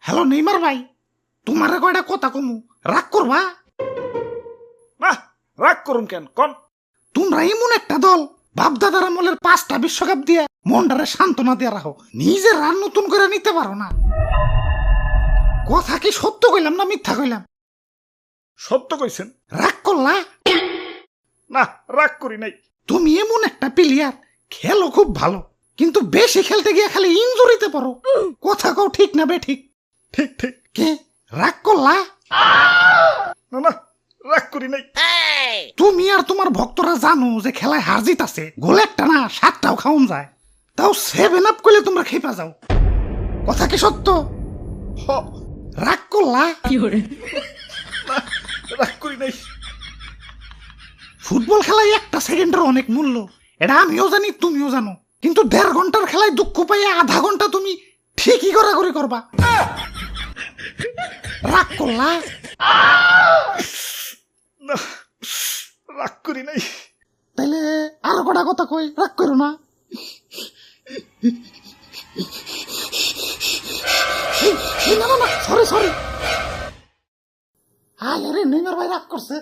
Hello Neymar ভাই, তোমারে কয়টা কথা কমু, রাগ করবা? না, রাগ করুন কেন কন? তোমরা এমন একটা দল, বাপদাদার আমলের 5টা বিশ্বকাপ দিয়ে মনটারে সান্ত্বনা দিয়ে রাখো, নিজের রান নতুন করে নিতে পারো না। কথা কি সত্য কইলাম না মিথ্যা কইলাম? সত্য কইছেন। রাগ করলা? না, রাগ করি নাই। তুমি এমন একটা প্লেয়ার, খেলো খুব ভালো, কিন্তু বেশি খেলতে গিয়ে খালি ইনজুরিতে পড়ো। কথা কও ঠিক না বে ঠিক? ঠিক ঠিক। কে রাগ করলা? না না, রাগ করি নাই। তুমি আর তোমার ভক্তরা জানো যে খেলায় হার জিত আছে, গোল একটা না 7টাও খাওন যায়, তাও 7 আপ করলে তোমরা খেপা যাও। কথা কি সত্য? হ, রাগ করলা? না, রাগ করি নাই। ফুটবল খেলায় একটা সেকেন্ডের অনেক মূল্য, এটা আমিও জানি তুমিও জানো, কিন্তু 1.5 ঘন্টার খেলায় দুঃখ পাইয়া আধা ঘন্টা তুমি ঠিকই গড়াগড়ি করবা। রাগ করলা? না, রাগ করি নাই। তাইলে আর কটা কথা কই, রাগ করো না। সরি সরি, আরে নেইমার ভাই রাগ করছে।